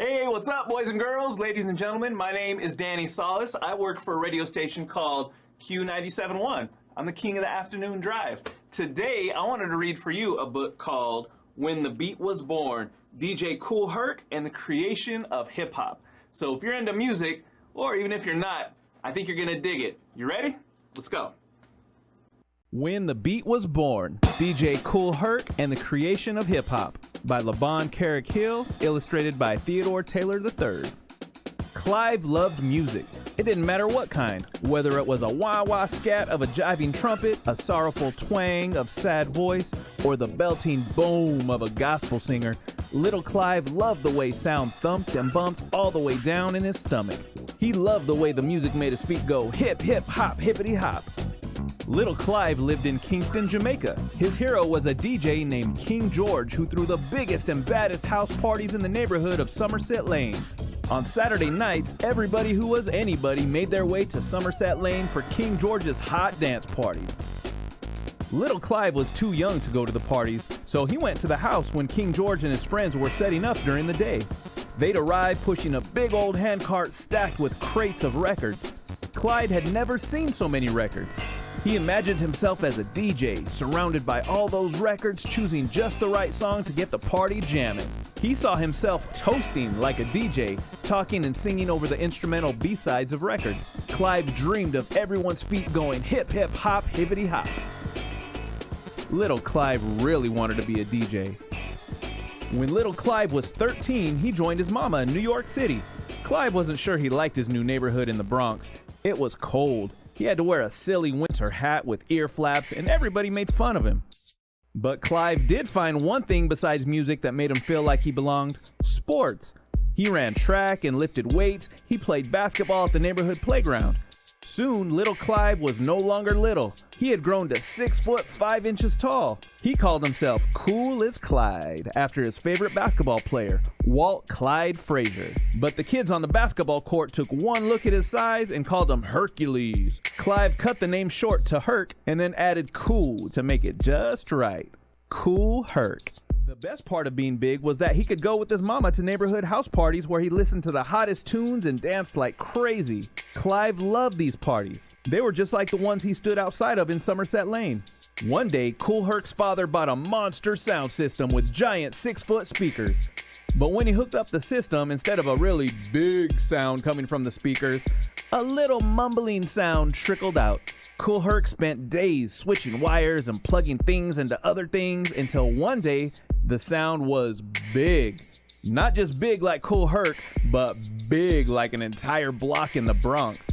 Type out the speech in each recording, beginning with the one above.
Hey, what's up, boys and girls, ladies and gentlemen? My name is Danny Salas. I work for a radio station called Q97.1. I'm the king of the afternoon drive. Today, I wanted to read for you a book called When the Beat Was Born, DJ Kool Herc and the Creation of Hip Hop. So if you're into music, or even if you're not, I think you're gonna dig it. You ready? Let's go. When the Beat Was Born, DJ Kool Herc and the Creation of Hip Hop by LaBon Carrick Hill, illustrated by Theodore Taylor III. Clive loved music. It didn't matter what kind, whether it was a wah-wah scat of a jiving trumpet, a sorrowful twang of sad voice, or the belting boom of a gospel singer. Little Clive loved the way sound thumped and bumped all the way down in his stomach. He loved the way the music made his feet go hip, hip, hop, hippity hop. Little Clive lived in Kingston, Jamaica. His hero was a DJ named King George who threw the biggest and baddest house parties in the neighborhood of Somerset Lane. On Saturday nights, everybody who was anybody made their way to Somerset Lane for King George's hot dance parties. Little Clive was too young to go to the parties, so he went to the house when King George and his friends were setting up during the day. They'd arrive pushing a big old handcart stacked with crates of records. Clyde had never seen so many records. He imagined himself as a DJ, surrounded by all those records, choosing just the right song to get the party jamming. He saw himself toasting like a DJ, talking and singing over the instrumental B-sides of records. Clive dreamed of everyone's feet going hip, hip, hop, hippity hop. Little Clive really wanted to be a DJ. When little Clive was 13, he joined his mama in New York City. Clive wasn't sure he liked his new neighborhood in the Bronx. It was cold. He had to wear a silly winter hat with ear flaps, and everybody made fun of him. But Clive did find one thing besides music that made him feel like he belonged: sports. He ran track and lifted weights. He played basketball at the neighborhood playground. Soon, little Clive was no longer little. He had grown to 6 foot 5 inches tall. He called himself Cool as Clyde, after his favorite basketball player, Walt Clyde Frazier. But the kids on the basketball court took one look at his size and called him Hercules. Clive cut the name short to Herc and then added cool to make it just right. Kool Herc. The best part of being big was that he could go with his mama to neighborhood house parties where he listened to the hottest tunes and danced like crazy. Clive loved these parties. They were just like the ones he stood outside of in Somerset Lane. One day, Kool Herc's father bought a monster sound system with giant 6-foot speakers. But when he hooked up the system, instead of a really big sound coming from the speakers, a little mumbling sound trickled out. Kool Herc spent days switching wires and plugging things into other things until one day, the sound was big. Not just big like Kool Herc, but big like an entire block in the Bronx.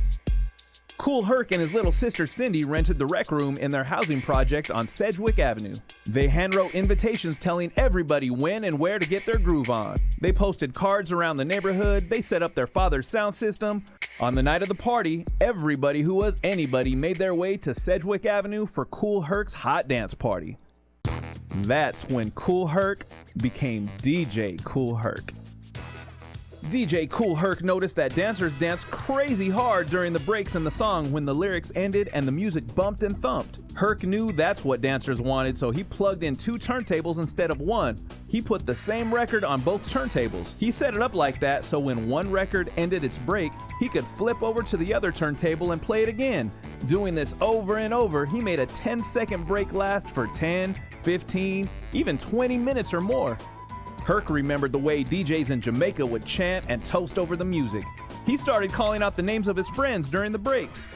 Kool Herc and his little sister Cindy rented the rec room in their housing project on Sedgwick Avenue. They handwrote invitations telling everybody when and where to get their groove on. They posted cards around the neighborhood. They set up their father's sound system. On the night of the party, everybody who was anybody made their way to Sedgwick Avenue for Kool Herc's hot dance party. That's when Kool Herc became DJ Kool Herc. DJ Kool Herc noticed that dancers danced crazy hard during the breaks in the song when the lyrics ended and the music bumped and thumped. Herc knew that's what dancers wanted, so he plugged in 2 turntables instead of 1. He put the same record on both turntables. He set it up like that so when one record ended its break, he could flip over to the other turntable and play it again. Doing this over and over, he made a 10-second break last for 10, 15, even 20 minutes or more. Herc remembered the way DJs in Jamaica would chant and toast over the music. He started calling out the names of his friends during the breaks.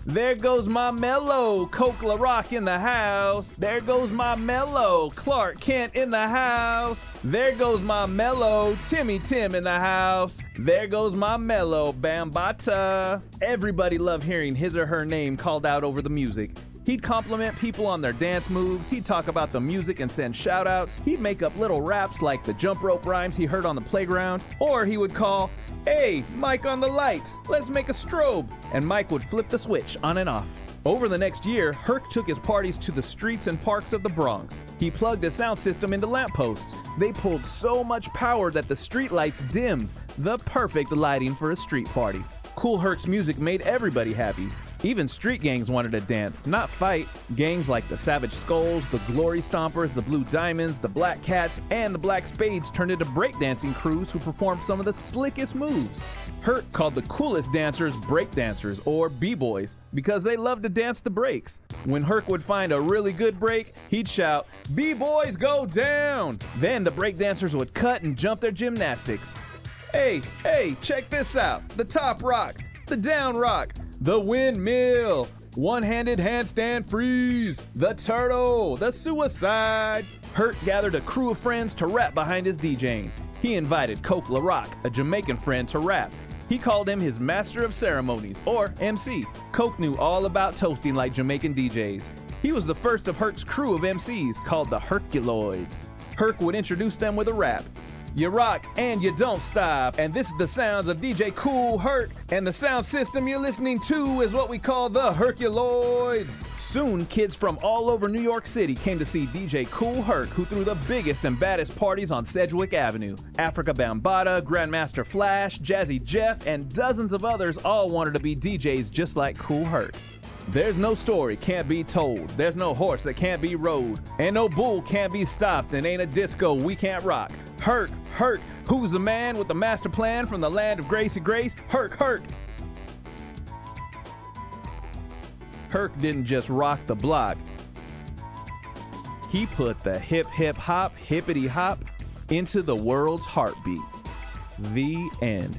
There goes my mellow, Coke La Rock in the house. There goes my mellow, Clark Kent in the house. There goes my mellow, Timmy Tim in the house. There goes my mellow, Bambata. Everybody loved hearing his or her name called out over the music. He'd compliment people on their dance moves, he'd talk about the music and send shout-outs, he'd make up little raps like the jump rope rhymes he heard on the playground, or he would call, "Hey, Mike on the lights, let's make a strobe," and Mike would flip the switch on and off. Over the next year, Herc took his parties to the streets and parks of the Bronx. He plugged his sound system into lampposts. They pulled so much power that the streetlights dimmed, the perfect lighting for a street party. Kool Herc's music made everybody happy. Even street gangs wanted to dance, not fight. Gangs like the Savage Skulls, the Glory Stompers, the Blue Diamonds, the Black Cats, and the Black Spades turned into breakdancing crews who performed some of the slickest moves. Herc called the coolest dancers breakdancers, or b-boys, because they loved to dance the breaks. When Herc would find a really good break, he'd shout, "B-boys go down!" Then the breakdancers would cut and jump their gymnastics. Hey, check this out. The top rock, the down rock, the windmill, one-handed handstand freeze, the turtle, the suicide. Herc gathered a crew of friends to rap behind his DJing. He invited Kool Herc, a Jamaican friend, to rap. He called him his master of ceremonies, or MC. Coke knew all about toasting like Jamaican DJs. He was the first of Herc's crew of MCs, called the Herculoids. Herc would introduce them with a rap. You rock and you don't stop, and this is the sounds of DJ Kool Herc, and the sound system you're listening to is what we call the Herculoids. Soon, kids from all over New York City came to see DJ Kool Herc, who threw the biggest and baddest parties on Sedgwick Avenue. Africa Bambaataa, Grandmaster Flash, Jazzy Jeff, and dozens of others all wanted to be DJs just like Kool Herc. There's no story can't be told, there's no horse that can't be rode, and no bull can't be stopped, and ain't a disco we can't rock. Herc, who's the man with the master plan from the land of Gracie Grace? Herc. Herc didn't just rock the block. He put the hip hop, hippity hop into the world's heartbeat. The end.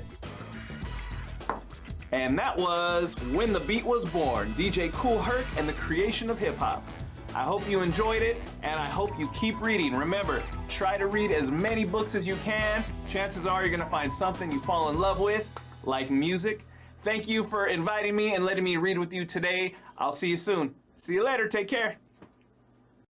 And that was When the Beat Was Born, DJ Kool Herc and the creation of hip hop. I hope you enjoyed it, and I hope you keep reading. Remember, try to read as many books as you can. Chances are you're gonna find something you fall in love with, like music. Thank you for inviting me and letting me read with you today. I'll see you soon. See you later, take care.